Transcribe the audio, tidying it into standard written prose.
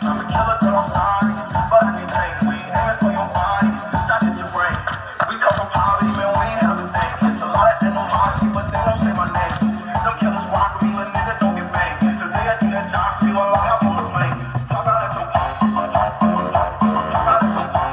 I'm a killer till I'm sorry. But anything, we ain't aiming for your body. Shots hit your brain. We come from poverty, man, we ain't have a thing. It's a lot of animosity, but they don't say my name. Them killers rock with me, but nigga don't get banged. Cause they got that job, feel a lot of on the plane. Pop out at your pop. Pop out at your pop.